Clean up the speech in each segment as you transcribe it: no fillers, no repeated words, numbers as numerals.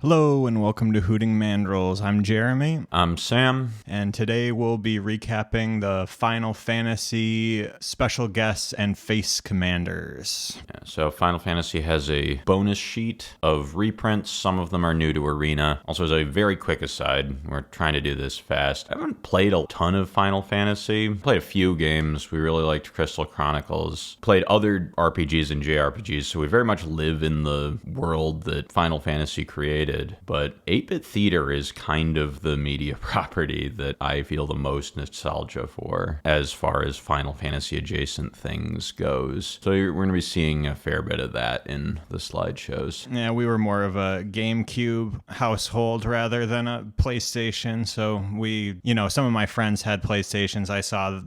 Hello and welcome to Hooting Mandrills. I'm Jeremy. I'm Sam. And today we'll be recapping the Final Fantasy special guests and face commanders. Yeah, so Final Fantasy has a bonus sheet of reprints. Some of them are new to Arena. Also, as a very quick aside, we're trying to do this fast. I haven't played a ton of Final Fantasy. Played a few games. We really liked Crystal Chronicles. Played other RPGs and JRPGs, so we very much live in the world that Final Fantasy created. But 8-Bit Theater is kind of the media property that I feel the most nostalgia for as far as Final Fantasy adjacent things goes. So we're going to be seeing a fair bit of that in the slideshows. Yeah, we were more of a GameCube household rather than a PlayStation. So some of my friends had PlayStations. I saw,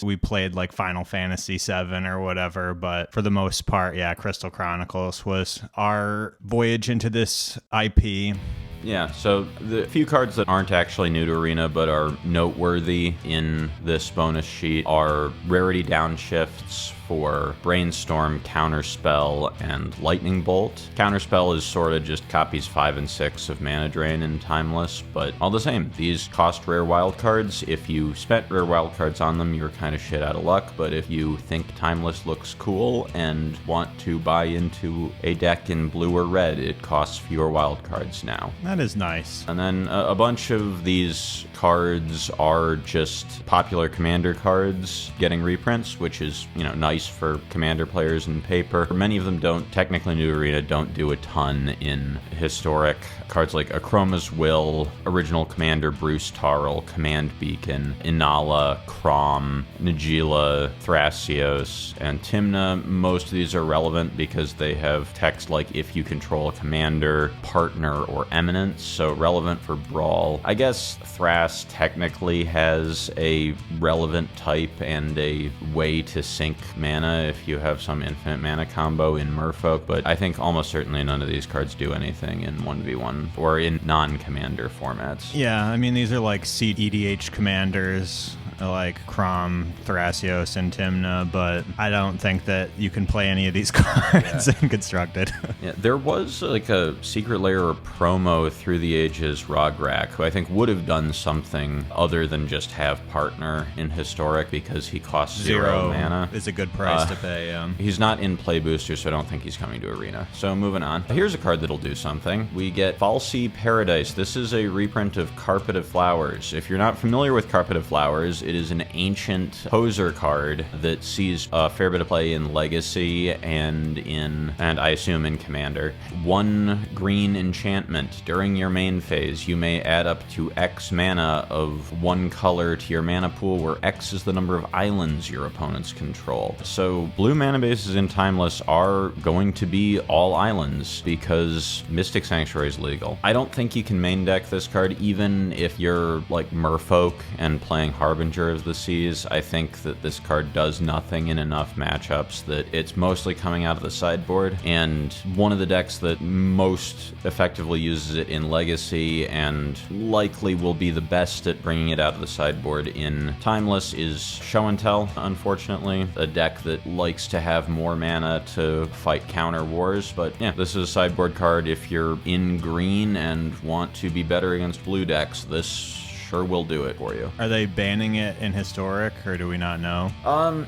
we played like Final Fantasy VII or whatever. But for the most part, yeah, Crystal Chronicles was our voyage into this IP. Yeah, so the few cards that aren't actually new to Arena but are noteworthy in this bonus sheet are Rarity Downshifts for Brainstorm, Counterspell, and Lightning Bolt. Counterspell is sort of just copies 5 and 6 of Mana Drain in Timeless, but all the same, these cost rare wildcards. If you spent rare wildcards on them, you're kind of shit out of luck, but if you think Timeless looks cool and want to buy into a deck in blue or red, it costs fewer wildcards now. That is nice. And then a bunch of these cards are just popular commander cards getting reprints, which is, nice for commander players in paper. Many of them don't, technically new Arena, don't do a ton in historic. Cards like Akroma's Will, Original Commander Bruce Tarl, Command Beacon, Inala, Crom, Nagila, Thrasios, and Timna. Most of these are relevant because they have text like if you control a commander, partner, or eminence, so relevant for Brawl. I guess Thras technically has a relevant type and a way to sync mana if you have some infinite mana combo in Merfolk, but I think almost certainly none of these cards do anything in 1v1 or in non-commander formats. Yeah, I mean, these are like seed EDH commanders like Crom, Thrasios, and Timna, but I don't think that you can play any of these cards in Constructed. Yeah, there was like a Secret Lair or promo through the ages Rograk, who I think would have done something other than just have partner in Historic because he costs zero mana. Is a good price to pay. He's not in Play Booster, so I don't think he's coming to Arena. So moving on. Here's a card that'll do something. We get Falsey Paradise. This is a reprint of Carpet of Flowers. If you're not familiar with Carpet of Flowers, it is an ancient poser card that sees a fair bit of play in Legacy and I assume in Commander. 1 green enchantment. During your main phase, you may add up to X mana of 1 color to your mana pool, where X is the number of islands your opponents control. So blue mana bases in Timeless are going to be all islands because Mystic Sanctuary is legal. I don't think you can main deck this card even if you're like Merfolk and playing Harbinger of the Seas. I think that this card does nothing in enough matchups that it's mostly coming out of the sideboard, and one of the decks that most effectively uses it in Legacy and likely will be the best at bringing it out of the sideboard in Timeless is Show and Tell, unfortunately. A deck that likes to have more mana to fight counter wars, but yeah, this is a sideboard card. If you're in green and want to be better against blue decks, this sure will do it for you. Are they banning it in Historic, or do we not know?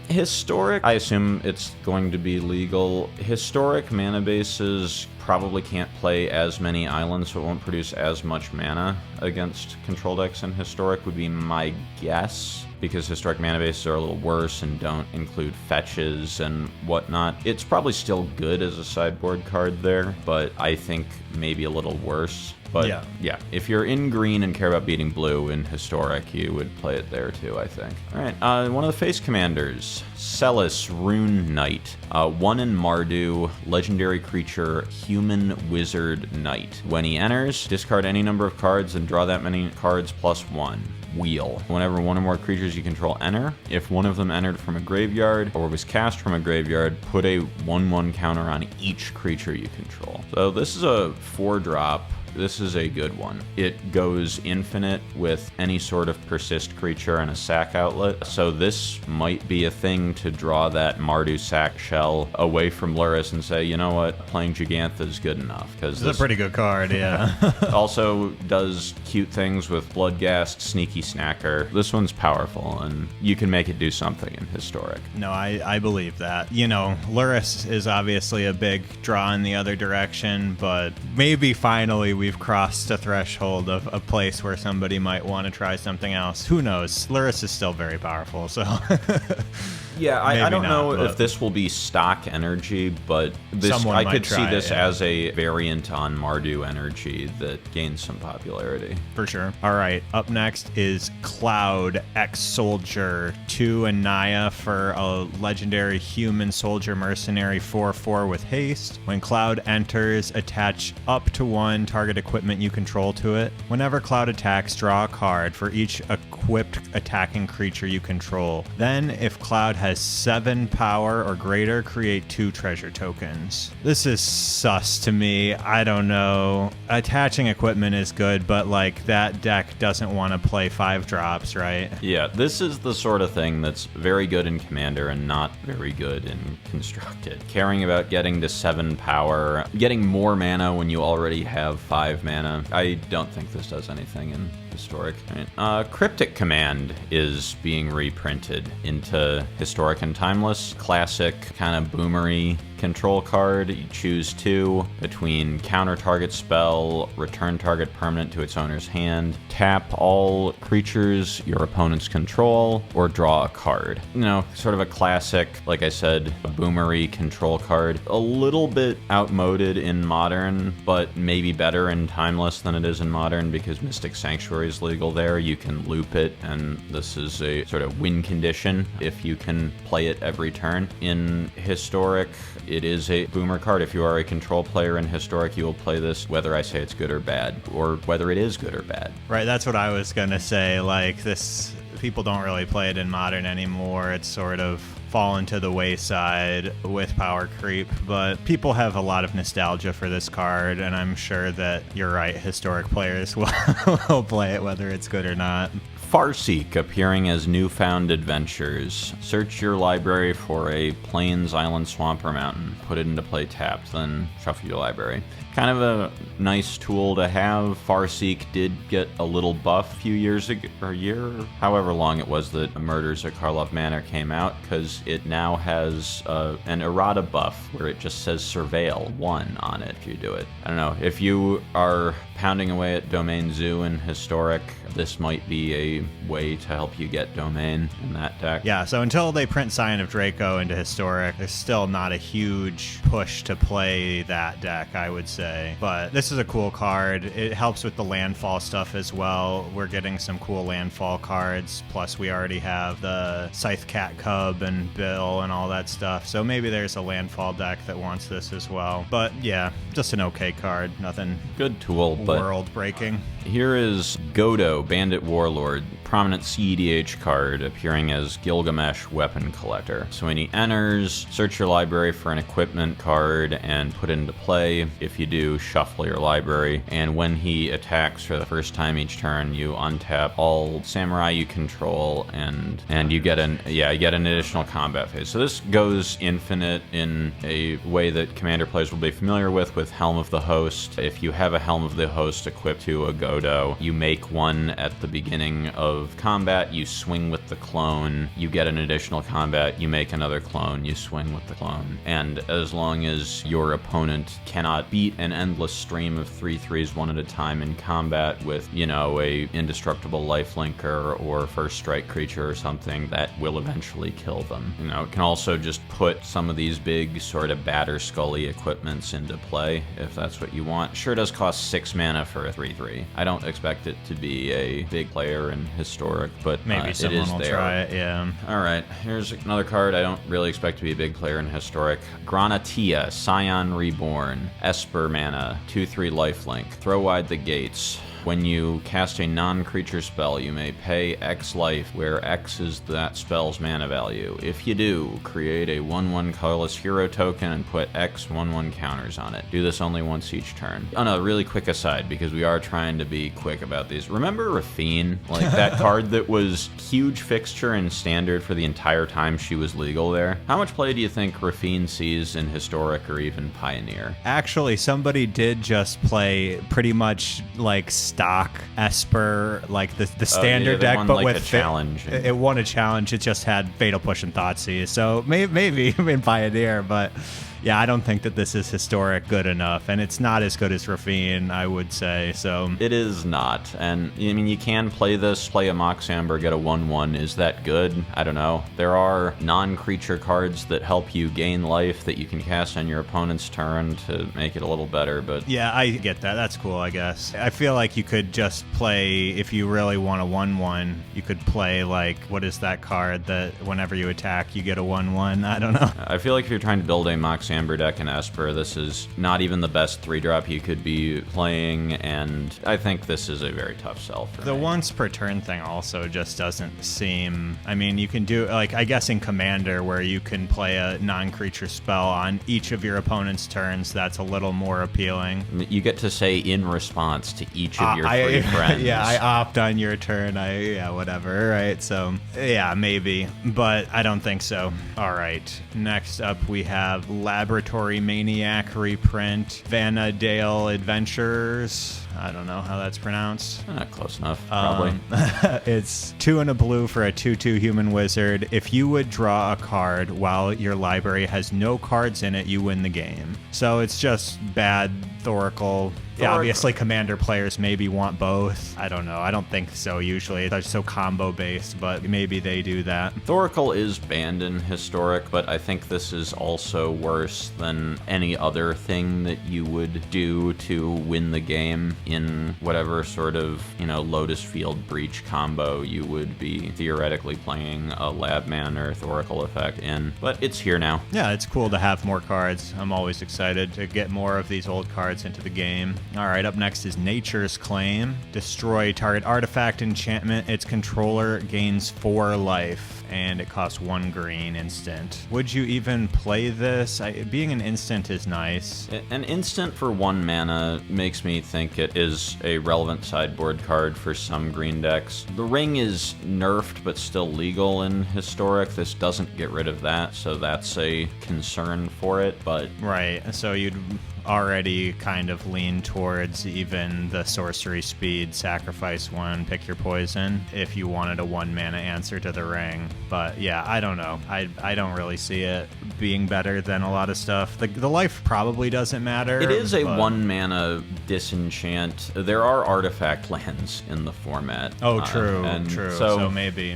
Historic, I assume it's going to be legal. Historic mana bases probably can't play as many islands, so it won't produce as much mana against control decks in Historic would be my guess, because Historic mana bases are a little worse and don't include fetches and whatnot. It's probably still good as a sideboard card there, but I think maybe a little worse. But yeah, if you're in green and care about beating blue in Historic, you would play it there too, I think. All right, one of the face commanders, Celes, Rune Knight. 1 in Mardu, legendary creature, human wizard knight. When he enters, discard any number of cards and draw that many cards +1. Wheel. Whenever 1 or more creatures you control enter, if one of them entered from a graveyard or was cast from a graveyard, put a 1/1 counter on each creature you control. So this is a 4-drop This is a good one. It goes infinite with any sort of persist creature and a sack outlet, so this might be a thing to draw that Mardu sack shell away from Lurrus and say, you know what, playing Gigantha is good enough. Because this is a pretty good card, yeah. Also does cute things with Bloodghast, Sneaky Snacker. This one's powerful, and you can make it do something in Historic. No, I believe that. You know, Lurrus is obviously a big draw in the other direction, but maybe finally we've crossed a threshold of a place where somebody might want to try something else. Who knows? Lurrus is still very powerful, so... Yeah, I don't know if this will be stock energy, but I could see this as a variant on Mardu energy that gains some popularity. For sure. All right, up next is Cloud X-Soldier 2 and Naya for a legendary human soldier mercenary 4/4 with haste. When Cloud enters, attach up to 1 target equipment you control to it. Whenever Cloud attacks, draw a card for each equipped attacking creature you control. Then, if Cloud has 7 power or greater, create 2 treasure tokens. This is sus to me. I don't know. Attaching equipment is good, but like that deck doesn't want to play 5 drops, right? Yeah, this is the sort of thing that's very good in Commander and not very good in Constructed. Caring about getting to 7 power, getting more mana when you already have 5 mana. I don't think this does anything in Historic. Cryptic Command is being reprinted into Historic and Timeless. Classic kind of boomery control card. You choose 2 between counter target spell, return target permanent to its owner's hand, tap all creatures your opponents control, or draw a card. You know, sort of a classic, like I said, a boomery control card. A little bit outmoded in Modern, but maybe better in Timeless than it is in Modern because Mystic Sanctuary is legal there. You can loop it, and this is a sort of win condition if you can play it every turn. In Historic, it is a boomer card. If you are a control player in Historic, you will play this whether I say it's good or bad, or whether it is good or bad. Right, that's what I was gonna say. Like, this, people don't really play it in Modern anymore. It's sort of fallen to the wayside with power creep, but people have a lot of nostalgia for this card, and I'm sure that you're right, Historic players will play it whether it's good or not. Farseek appearing as Newfound Adventures. Search your library for a plains, island, swamp, or mountain. Put it into play tapped, then shuffle your library. Kind of a nice tool to have. Farseek did get a little buff a few years ago, or a year, however long it was that Murders at Karlov Manor came out, because it now has an errata buff where it just says Surveil 1 on it if you do it. I don't know. If you are pounding away at Domain Zoo in Historic, this might be a way to help you get Domain in that deck. Yeah, so until they print Scion of Draco into Historic, there's still not a huge push to play that deck, I would say. But this is a cool card. It helps with the landfall stuff as well. We're getting some cool landfall cards, plus we already have the Scythe Cat Cub and Bill and all that stuff, so maybe there's a landfall deck that wants this as well. But yeah, just an okay card. Nothing good tool, but world breaking. Here is Godo, Bandit Warlord, prominent CEDH card appearing as Gilgamesh Weapon Collector. So when he enters, search your library for an equipment card and put it into play. If you do, shuffle your library. And when he attacks for the first time each turn, you untap all samurai you control, and you get an additional combat phase. So this goes infinite in a way that Commander players will be familiar with Helm of the Host. If you have a Helm of the Host equipped to a Godo, you make one at the beginning of combat, you swing with the clone, you get an additional combat, you make another clone, you swing with the clone. And as long as your opponent cannot beat an endless stream of 3/3s one at a time in combat with, you know, a indestructible lifelinker or first strike creature or something, that will eventually kill them. You know, it can also just put some of these big sort of batter scully equipments into play if that's what you want. Sure does cost 6 mana for a 3/3. I don't expect it to be a big player in Historic, but maybe someone it is will there. try it, yeah. All right, here's another card I don't really expect to be a big player in Historic. Granatia, Scion Reborn, Esper mana, 2/3 lifelink. Throw wide the gates. When you cast a non-creature spell, you may pay X life, where X is that spell's mana value. If you do, create a 1/1 colorless hero token and put X 1/1 counters on it. Do this only once each turn. Oh no, really quick aside, because we are trying to be quick about these. Remember Rafine? Like that card that was huge fixture in Standard for the entire time she was legal there? How much play do you think Rafine sees in Historic or even Pioneer? Actually, somebody did just play pretty much like stock Esper, like the standard deck, won, but like, with a challenge. It won a challenge. It just had Fatal Push and Thoughtseize, so maybe in Pioneer, but yeah, I don't think that this is Historic good enough, and it's not as good as Rafine, I would say, so. It is not, and I mean, you can play this, play a Mox Amber, get a 1/1. Is that good? I don't know. There are non-creature cards that help you gain life that you can cast on your opponent's turn to make it a little better, but... Yeah, I get that. That's cool, I guess. I feel like you could just play, if you really want a 1/1, you could play, like, what is that card that whenever you attack, you get a 1/1? I don't know. I feel like if you're trying to build a Mox Amber deck in Esper, this is not even the best 3-drop you could be playing, and I think this is a very tough sell for The me. once per turn thing also just doesn't seem... I mean, you can do, like, I guess in Commander, where you can play a non-creature spell on each of your opponent's turns, that's a little more appealing. You get to say in response to each of your three friends. Yeah, I opt on your turn. Yeah, whatever, right? So, yeah, maybe, but I don't think so. All right, next up we have Laboratory Maniac reprint, Vanadale Adventures. I don't know how that's pronounced. Close enough, probably. It's 2 and a blue for a 2/2 human wizard. If you would draw a card while your library has no cards in it, you win the game. So it's just bad Thoracle. Yeah, obviously Commander players maybe want both. I don't know. I don't think so usually. It's so combo based, but maybe they do that. Thoracle is banned in Historic, but I think this is also worse than any other thing that you would do to win the game in whatever sort of, Lotus Field Breach combo you would be theoretically playing a Labman or Thoracle effect in. But it's here now. Yeah, it's cool to have more cards. I'm always excited to get more of these old cards into the game. All right, up next is Nature's Claim. Destroy target artifact enchantment. Its controller gains 4 life, and it costs 1 green instant. Would you even play this? Being an instant is nice. An instant for 1 mana makes me think it is a relevant sideboard card for some green decks. The ring is nerfed but still legal in Historic. This doesn't get rid of that, so that's a concern for it, but... Right, so you'd already kind of lean towards even the sorcery speed, sacrifice 1, pick your poison, if you wanted a 1 mana answer to the ring. But yeah, I don't know. I don't really see it being better than a lot of stuff. The life probably doesn't matter. It is a 1 mana disenchant. There are artifact lands in the format. Oh, true, true. So maybe.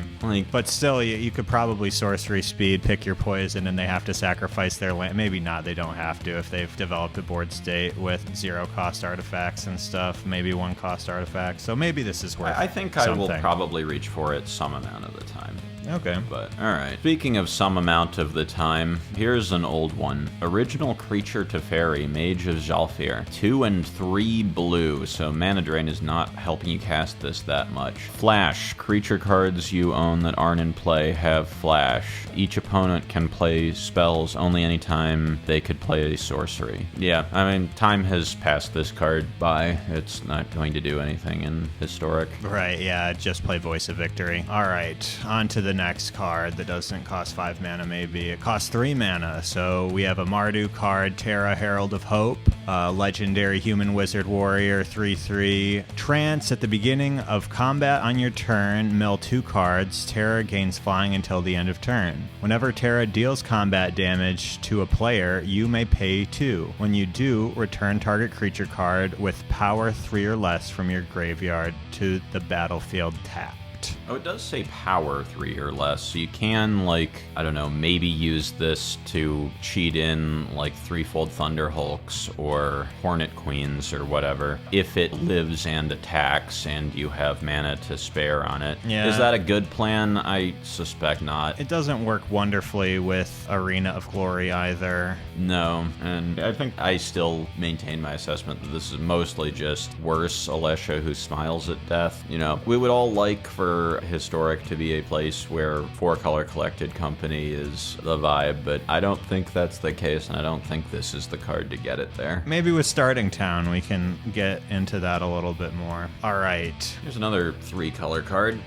But still, you could probably sorcery speed, pick your poison, and they have to sacrifice their land. Maybe not, they don't have to if they've developed a board state with 0-cost artifacts and stuff, maybe 1-cost artifacts. So maybe this is worth I think something. I will probably reach for it some amount of the time. Okay. But, alright. Speaking of some amount of the time, here's an old one. Original creature Teferi, Mage of Zhalfir. 2 and 3 blue, so mana drain is not helping you cast this that much. Flash. Creature cards you own that aren't in play have flash. Each opponent can play spells only anytime they could play a sorcery. Yeah, I mean, time has passed this card by. It's not going to do anything in Historic. Right, yeah, just play Voice of Victory. Alright, on to the next card that doesn't cost 5 mana maybe. It costs 3 mana, so we have a Mardu card, Terra, Herald of Hope, legendary human wizard warrior, 3/3. Trance. At the beginning of combat on your turn, mill 2 cards. Terra gains flying until the end of turn. Whenever Terra deals combat damage to a player, you may pay 2. When you do, return target creature card with power 3 or less from your graveyard to the battlefield tapped. right. Oh, it does say power 3 or less, so you can, like, I don't know, maybe use this to cheat in, like, threefold Thunder Hulks or Hornet Queens or whatever, if it lives and attacks and you have mana to spare on it. Yeah. Is that a good plan? I suspect not. It doesn't work wonderfully with Arena of Glory either. No, and I think I still maintain my assessment that this is mostly just worse Alessia who smiles at death. You know, we would all like for Historic to be a place where 4-color collected company is the vibe, but I don't think that's the case, and I don't think this is the card to get it there. Maybe with Starting Town we can get into that a little bit more. All right. Here's another 3-color card.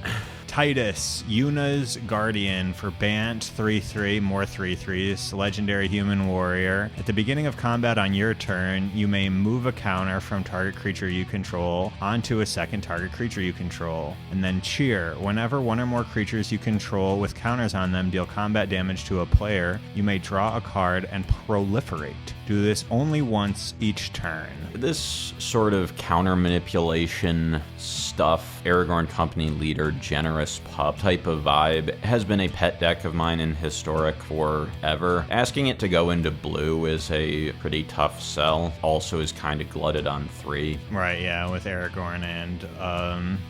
Tidus, Yuna's Guardian for Bant, 3/3, more 3/3s, legendary human warrior. At the beginning of combat on your turn, you may move a counter from target creature you control onto a second target creature you control. And then cheer. Whenever one or more creatures you control with counters on them deal combat damage to a player, you may draw a card and proliferate. Do this only once each turn. This sort of counter manipulation stuff, Aragorn Company Leader, Generous Pup type of vibe, has been a pet deck of mine in Historic forever. Asking it to go into blue is a pretty tough sell. Also is kind of glutted on 3. Right, yeah, with Aragorn and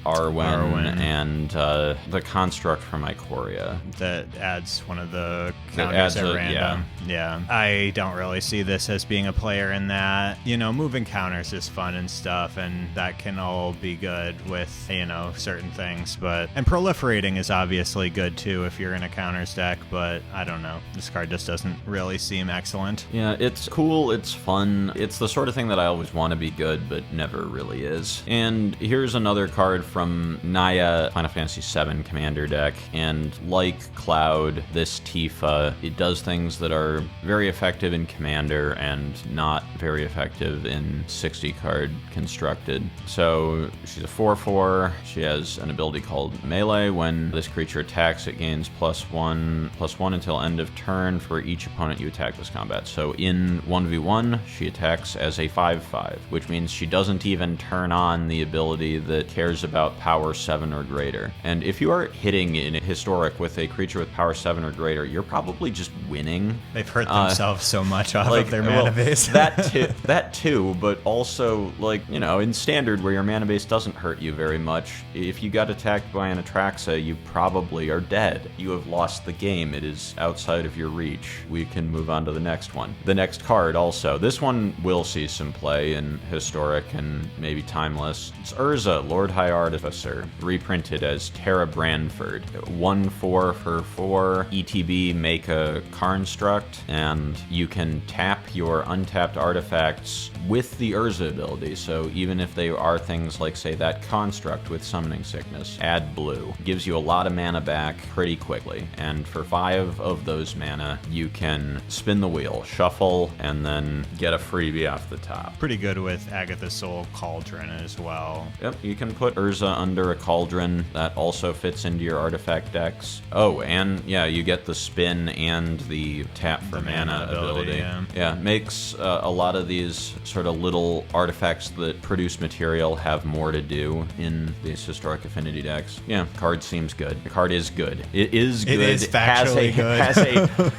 Arwen and the construct from Ikoria. That adds one of the counters at random. Yeah. I don't really see this as being a player in that. You know, moving counters is fun and stuff, and that can all be good with, you know, certain things. And proliferating is obviously good too if you're in a counters deck, but I don't know. This card just doesn't really seem excellent. Yeah, it's cool, it's fun. It's the sort of thing that I always want to be good, but never really is. And here's another card from Naya Final Fantasy VII Commander deck, and like Cloud, this Tifa, it does things that are very effective in Commander and not very effective in 60-card constructed. So she's a 4/4. She has an ability called Melee. When this creature attacks, it gains +1/+1 until end of turn for each opponent you attack this combat. So in 1v1, she attacks as a 5/5, which means she doesn't even turn on the ability that cares about power 7 or greater. And if you are hitting in Historic with a creature with power 7 or greater, you're probably just winning. They've hurt themselves so much off of their mana base. that too, but also, like, you know, in Standard where your mana base doesn't hurt you very much, if you got attacked by an Atraxa, you probably are dead. You have lost the game. It is outside of your reach. We can move on to the next one. The next card also. This one will see some play in Historic and maybe Timeless. It's Urza, Lord High Artificer, reprinted as Terra Branford. 1/4 for 4. ETB, make a construct, and you can tap your untapped artifacts with the Urza ability. So even if they are things like, say, that construct with Summoning Sickness, add blue. Gives you a lot of mana back pretty quickly. And for 5 of those mana, you can spin the wheel, shuffle, and then get a freebie off the top. Pretty good with Agatha's Soul Cauldron as well. Yep, you can put Urza under a Cauldron. That also fits into your artifact decks. Oh, and yeah, you get the spin and the tap for mana ability. Yeah, makes a lot of these sort of little artifacts that produce material have more to do in these Historic Affinity decks. Yeah, card seems good. The card is good. It is good. It is factually good.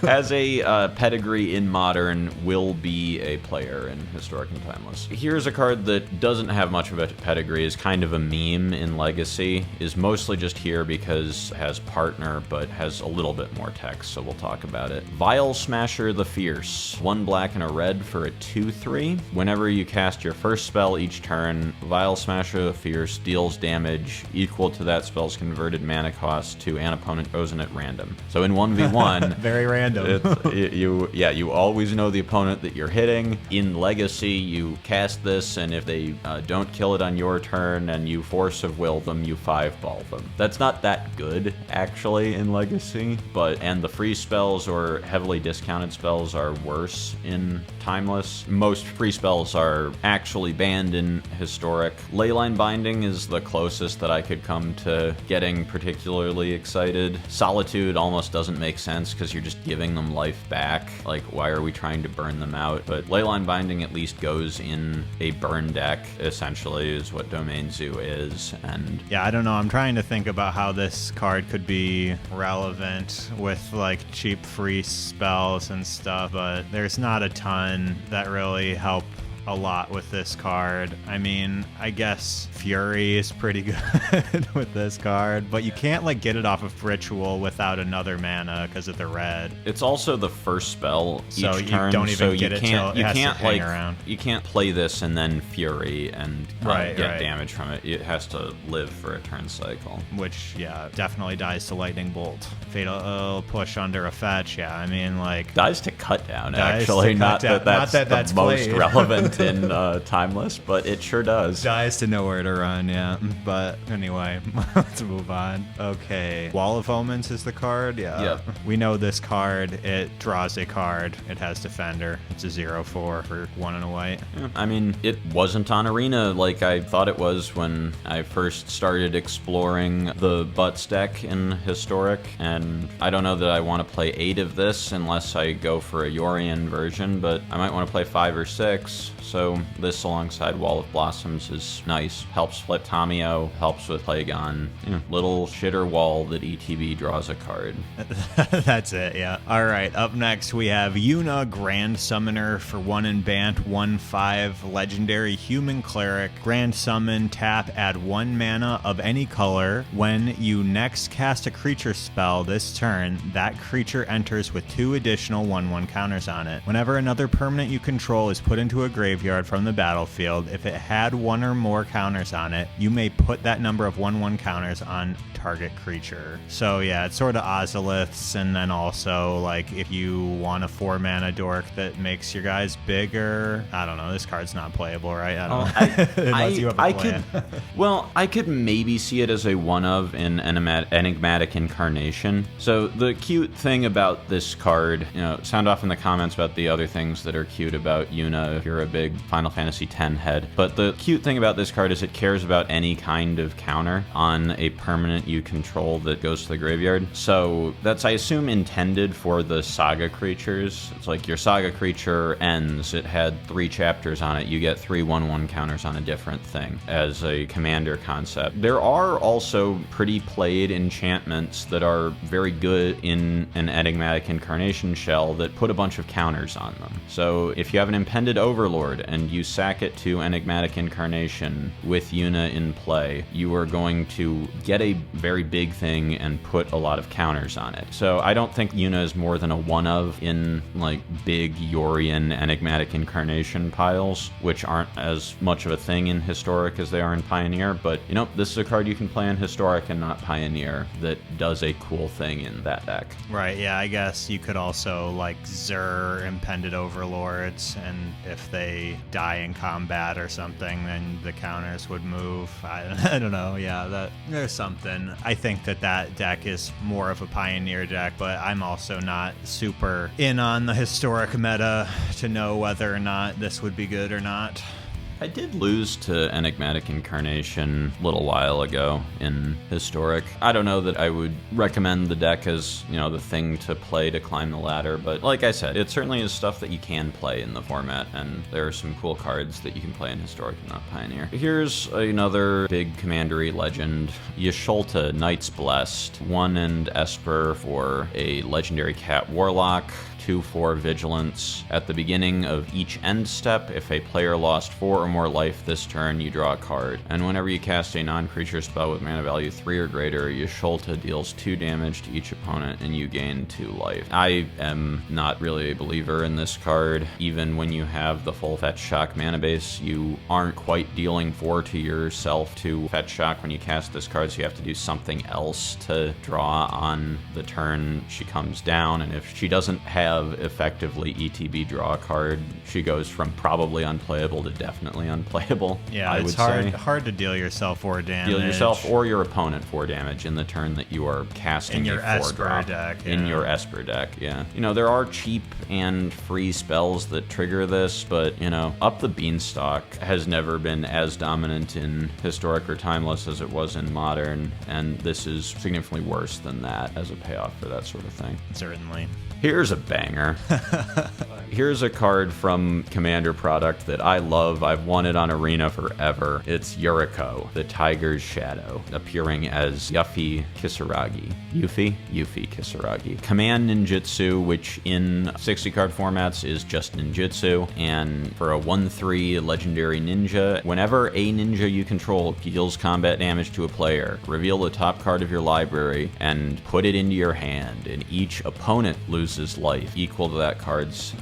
Has a pedigree in Modern, will be a player in Historic and Timeless. Here's a card that doesn't have much of a pedigree, is kind of a meme in Legacy, is mostly just here because it has Partner, but has a little bit more text, so we'll talk about it. Vial Smasher the Fierce. 1 black and a red for a 2/3. Whenever you cast your first spell each turn, Vial Smasher the Fierce deals damage equal to that spell's converted mana cost to an opponent chosen at random. So in 1v1, very random. You always know the opponent that you're hitting. In Legacy, you cast this, and if they don't kill it on your turn and you force of will them, you 5-ball them. That's not that good, actually, in Legacy, and the free spells or heavily discounted spells are worse in Timeless. Most free spells are actually banned in Historic. Leyline Binding is the closest that I could come to getting particularly excited. Solitude almost doesn't make sense because you're just giving them life back. Like, why are we trying to burn them out? But Leyline Binding at least goes in a burn deck, essentially, is what Domain Zoo is. And yeah, I don't know. I'm trying to think about how this card could be relevant with like cheap free spells and stuff, but there's not a ton that really help a lot with this card. I mean, I guess Fury is pretty good with this card, but you can't like get it off of Ritual without another mana because of the red. It's also the first spell each so you turn, don't even so get you it can't till you it has can't to hang like around. You can't play this and then Fury and get right. damage from it. It has to live for a turn cycle. Which yeah, definitely dies to Lightning Bolt. Fatal push under a fetch. Yeah, I mean like Dies to cut down. Dies Actually, to not cut that down. that's the most relevant in Timeless, but it sure does. Dies to nowhere to run, yeah. But anyway, let's move on. Okay. Wall of Omens is the card? Yeah. Yep. We know this card. It draws a card. It has Defender. It's a 0/4 for 1 and a white. Yeah, I mean, it wasn't on Arena like I thought it was when I first started exploring the Butts deck in Historic, and I don't know that I want to play 8 of this unless I go for a Yorian version, but I might want to play 5 or 6, so this alongside Wall of Blossoms is nice. Helps flip Tamio, helps with Plagon. Little shitter wall that ETB draws a card. That's it, yeah. All right, up next we have Yuna, Grand Summoner for 1 in Bant, 1/5, Legendary Human Cleric. Grand Summon, tap, add 1 mana of any color. When you next cast a creature spell this turn, that creature enters with 2 additional 1/1 counters on it. Whenever another permanent you control is put into a graveyard from the battlefield, if it had 1 or more counters on it, you may put that number of 1/1 counters on target creature. So yeah, it's sort of Ozoliths, and then also like if you want a 4 mana dork that makes your guys bigger. I don't know, this card's not playable, right? I don't know. Unless you have a plan. Well, I could maybe see it as a one of in Enigmatic Incarnation. So the cute thing about this card, sound off in the comments about the other things that are cute about Yuna if you're a big Final Fantasy X head. But the cute thing about this card is it cares about any kind of counter on a permanent you control that goes to the graveyard. So that's, I assume, intended for the Saga creatures. It's like your Saga creature ends, it had 3 chapters on it, you get 3 1/1 counters on a different thing as a commander concept. There are also pretty played enchantments that are very good in an Enigmatic Incarnation shell that put a bunch of counters on them. So if you have an Impended Overlord and you sack it to Enigmatic Incarnation with Yuna in play, you are going to get a very big thing and put a lot of counters on it. So I don't think Yuna is more than a one of in like big Yorian Enigmatic Incarnation piles, which aren't as much of a thing in Historic as they are in Pioneer, but this is a card you can play in Historic and not Pioneer that does a cool thing in that deck. Right, yeah, I guess you could also like Zur Impended Overlords, and if they die in combat or something, then the counters would move. I don't know, yeah, there's something. I think that deck is more of a Pioneer deck, but I'm also not super in on the Historic meta to know whether or not this would be good or not. I did lose to Enigmatic Incarnation a little while ago in Historic. I don't know that I would recommend the deck as, the thing to play to climb the ladder, but like I said, it certainly is stuff that you can play in the format, and there are some cool cards that you can play in Historic and not Pioneer. Here's another big commandery legend, Yasholta, Knight's Blessed, 1 and Esper for a legendary cat warlock. 2/4 Vigilance. At the beginning of each end step, if a player lost 4 or more life this turn, you draw a card. And whenever you cast a non-creature spell with mana value 3 or greater, Yasholta deals 2 damage to each opponent and you gain 2 life. I am not really a believer in this card. Even when you have the full Fetch Shock mana base, you aren't quite dealing 4 to yourself to Fetch Shock when you cast this card, so you have to do something else to draw on the turn she comes down. And if she doesn't have have effectively ETB draw a card, she goes from probably unplayable to definitely unplayable. Yeah, I it's would say. hard to deal yourself 4 damage. Deal yourself or your opponent 4 damage in the turn that you are casting in your a 4 Esper drop. deck. Yeah. In your Esper deck, yeah. You know, there are cheap and free spells that trigger this, but, you know, Up the Beanstalk has never been as dominant in Historic or Timeless as it was in Modern, and this is significantly worse than that as a payoff for that sort of thing. Certainly. Here's a banger. Here's a card from Commander product that I love. I've wanted on Arena forever. It's Yuriko, the Tiger's Shadow, appearing as Yuffie Kisaragi. Yuffie Kisaragi. Command ninjutsu, which in 60-card formats is just ninjutsu, and for a 1/3 legendary ninja, whenever a ninja you control deals combat damage to a player, reveal the top card of your library and put it into your hand, and each opponent loses life equal to that card's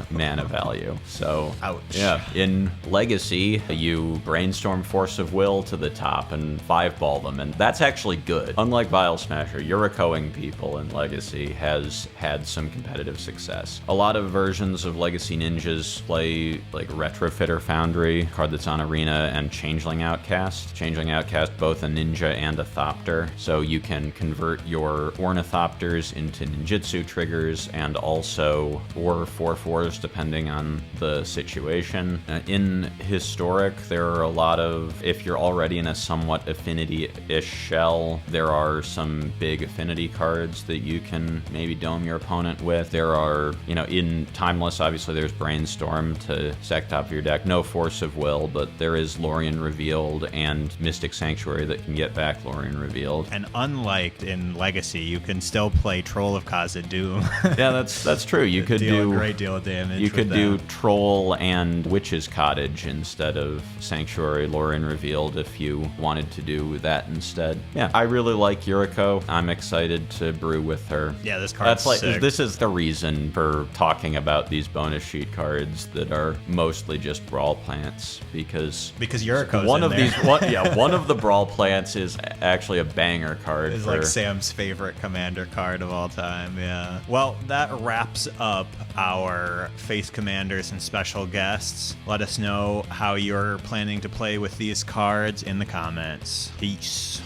mana value. So, ouch. Yeah, in Legacy, you brainstorm Force of Will to the top and 5-ball them, and that's actually good. Unlike Vial Smasher, Yurikoing people in Legacy has had some competitive success. A lot of versions of Legacy Ninjas play like Retrofitter Foundry, card that's on Arena, and Changeling Outcast. Changeling Outcast, both a ninja and a thopter, so you can convert your Ornithopters into ninjutsu triggers and also or 4/4s depending on the situation. In Historic, there are a lot of, if you're already in a somewhat affinity-ish shell, there are some big affinity cards that you can maybe dome your opponent with. There are, you know, in Timeless, obviously there's Brainstorm to sack top of your deck. No Force of Will, but there is Lorien Revealed and Mystic Sanctuary that can get back Lorien Revealed. And unlike in Legacy, you can still play Troll of Khazad-dûm. Yeah, that's true. You could deal do a great deal of damage. You could do Troll and Witch's Cottage instead of Sanctuary Lorien Revealed if you wanted to do that instead. Yeah, I really like Yuriko. I'm excited to brew with her. Yeah, this card's sick. This is the reason for talking about these bonus sheet cards that are mostly just Brawl plants, because Yuriko's one in of there. these one of the Brawl plants is actually a banger card. It's like Sam's favorite commander card of all time, yeah. Well, that wraps up our Face Commanders and special guests. Let us know how you're planning to play with these cards in the comments. Peace.